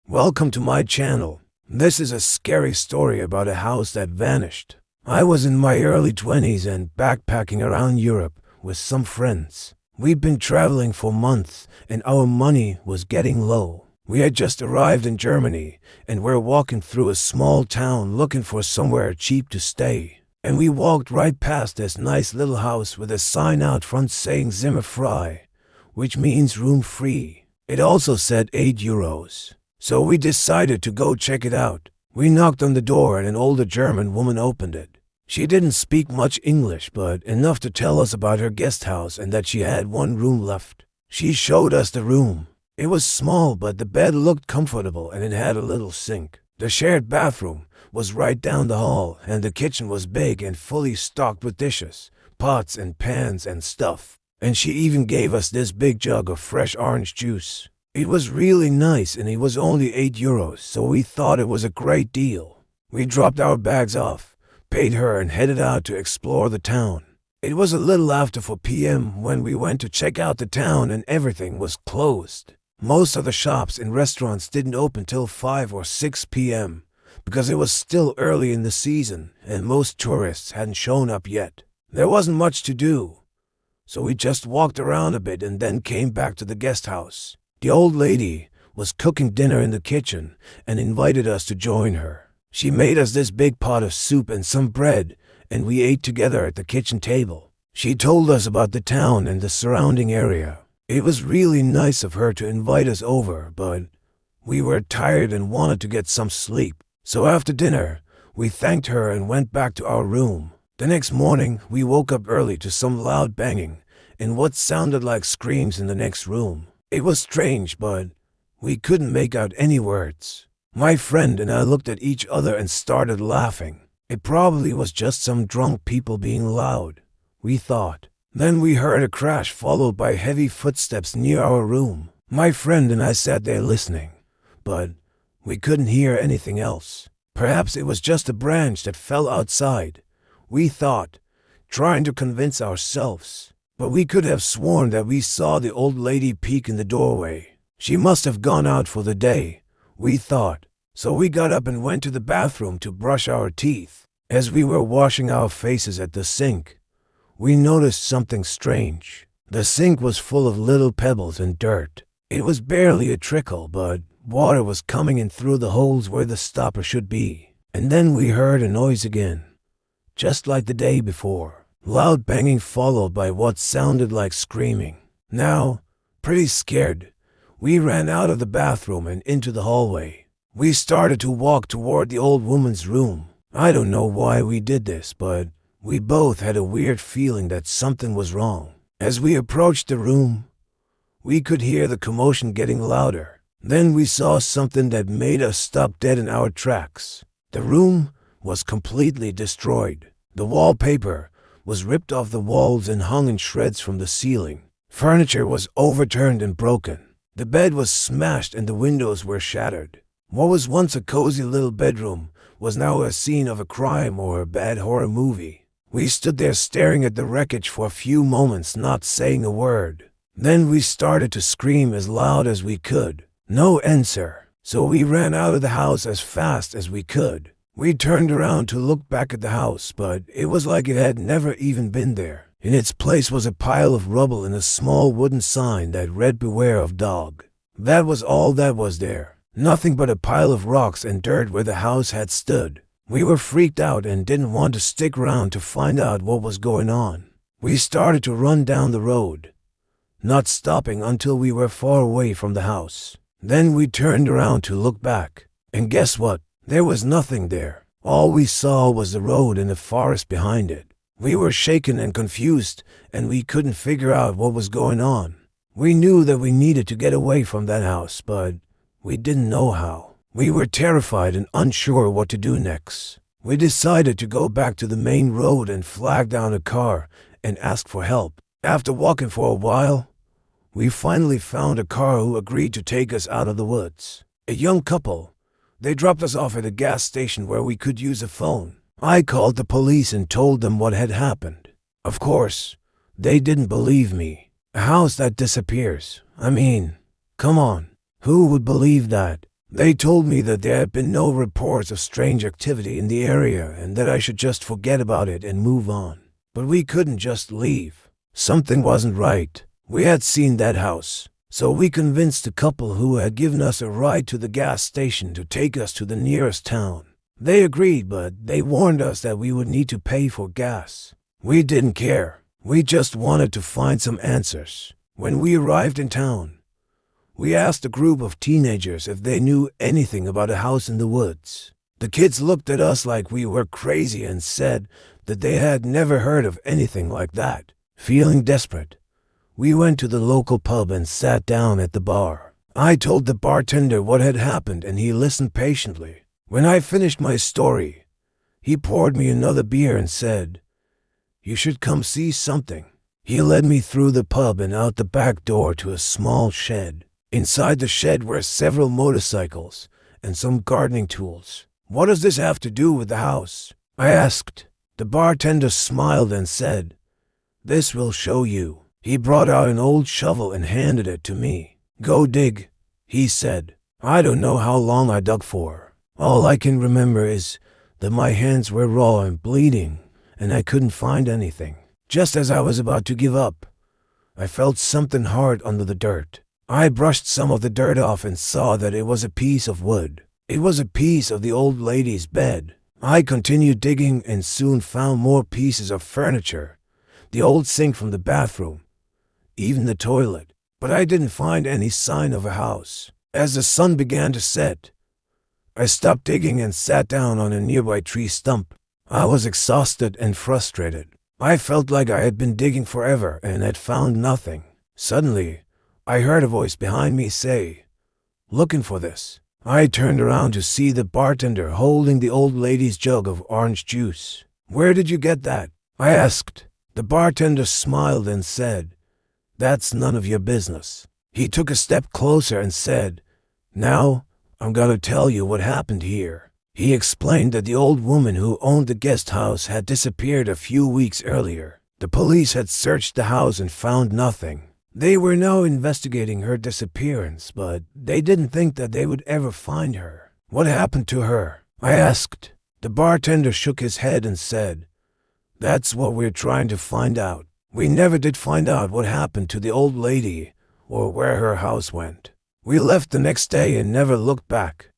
Welcome to my channel. This is a scary story about a house that vanished. I was in my early 20s and backpacking around Europe with some friends. We'd been traveling for months and our money was getting low. We had just arrived in Germany and were walking through a small town looking for somewhere cheap to stay. And we walked right past this nice little house with a sign out front saying Zimmer frei, which means room free. It also said €8. So we decided to go check it out. We knocked on the door and an older German woman opened it. She didn't speak much English, but enough to tell us about her guest house and that she had one room left. She showed us the room. It was small, but the bed looked comfortable and it had a little sink. The shared bathroom was right down the hall and the kitchen was big and fully stocked with dishes, pots and pans and stuff. And she even gave us this big jug of fresh orange juice. It was really nice and it was only €8, so we thought it was a great deal. We dropped our bags off, paid her and headed out to explore the town. It was a little after 4 p.m. when we went to check out the town and everything was closed. Most of the shops and restaurants didn't open till 5 or 6 p.m. because it was still early in the season and most tourists hadn't shown up yet. There wasn't much to do, so we just walked around a bit and then came back to the guest house. The old lady was cooking dinner in the kitchen and invited us to join her. She made us this big pot of soup and some bread, and we ate together at the kitchen table. She told us about the town and the surrounding area. It was really nice of her to invite us over, but we were tired and wanted to get some sleep. So after dinner, we thanked her and went back to our room. The next morning, we woke up early to some loud banging and what sounded like screams in the next room. It was strange, but we couldn't make out any words. My friend and I looked at each other and started laughing. It probably was just some drunk people being loud, we thought. Then we heard a crash followed by heavy footsteps near our room. My friend and I sat there listening, but we couldn't hear anything else. Perhaps it was just a branch that fell outside, we thought, trying to convince ourselves. But we could have sworn that we saw the old lady peek in the doorway. She must have gone out for the day, we thought. So we got up and went to the bathroom to brush our teeth. As we were washing our faces at the sink, we noticed something strange. The sink was full of little pebbles and dirt. It was barely a trickle, but water was coming in through the holes where the stopper should be. And then we heard a noise again, just like the day before. Loud banging followed by what sounded like screaming. Now, pretty scared, we ran out of the bathroom and into the hallway. We started to walk toward the old woman's room. I don't know why we did this, but we both had a weird feeling that something was wrong. As we approached the room, we could hear the commotion getting louder. Then we saw something that made us stop dead in our tracks. The room was completely destroyed. The wallpaper was ripped off the walls and hung in shreds from the ceiling. Furniture was overturned and broken. The bed was smashed and the windows were shattered. What was once a cozy little bedroom was now a scene of a crime or a bad horror movie. We stood there staring at the wreckage for a few moments, not saying a word. Then we started to scream as loud as we could. No answer. So we ran out of the house as fast as we could. We turned around to look back at the house, but it was like it had never even been there. In its place was a pile of rubble and a small wooden sign that read "Beware of Dog." That was all that was there. Nothing but a pile of rocks and dirt where the house had stood. We were freaked out and didn't want to stick around to find out what was going on. We started to run down the road, not stopping until we were far away from the house. Then we turned around to look back. And guess what? There was nothing there. All we saw was the road and the forest behind it. We were shaken and confused, and we couldn't figure out what was going on. We knew that we needed to get away from that house, but we didn't know how. We were terrified and unsure what to do next. We decided to go back to the main road and flag down a car and ask for help. After walking for a while, we finally found a car who agreed to take us out of the woods. A young couple. They dropped us off at a gas station where we could use a phone. I called the police and told them what had happened. Of course, they didn't believe me. A house that disappears. I mean, come on. Who would believe that? They told me that there had been no reports of strange activity in the area and that I should just forget about it and move on. But we couldn't just leave. Something wasn't right. We had seen that house, so we convinced a couple who had given us a ride to the gas station to take us to the nearest town. They agreed, but they warned us that we would need to pay for gas. We didn't care. We just wanted to find some answers. When we arrived in town, we asked a group of teenagers if they knew anything about a house in the woods. The kids looked at us like we were crazy and said that they had never heard of anything like that. Feeling desperate, we went to the local pub and sat down at the bar. I told the bartender what had happened and he listened patiently. When I finished my story, he poured me another beer and said, "You should come see something." He led me through the pub and out the back door to a small shed. Inside the shed were several motorcycles and some gardening tools. "What does this have to do with the house?" I asked. The bartender smiled and said, "This will show you." He brought out an old shovel and handed it to me. "Go dig," he said. I don't know how long I dug for. All I can remember is that my hands were raw and bleeding, and I couldn't find anything. Just as I was about to give up, I felt something hard under the dirt. I brushed some of the dirt off and saw that it was a piece of wood. It was a piece of the old lady's bed. I continued digging and soon found more pieces of furniture, the old sink from the bathroom, even the toilet. But I didn't find any sign of a house. As the sun began to set, I stopped digging and sat down on a nearby tree stump. I was exhausted and frustrated. I felt like I had been digging forever and had found nothing. Suddenly, I heard a voice behind me say, "Looking for this?" I turned around to see the bartender holding the old lady's jug of orange juice. "Where did you get that?" I asked. The bartender smiled and said, "That's none of your business." He took a step closer and said, "Now, I'm gonna tell you what happened here." He explained that the old woman who owned the guest house had disappeared a few weeks earlier. The police had searched the house and found nothing. They were now investigating her disappearance, but they didn't think that they would ever find her. "What happened to her?" I asked. The bartender shook his head and said, "That's what we're trying to find out. We never did find out what happened to the old lady or where her house went. We left the next day and never looked back."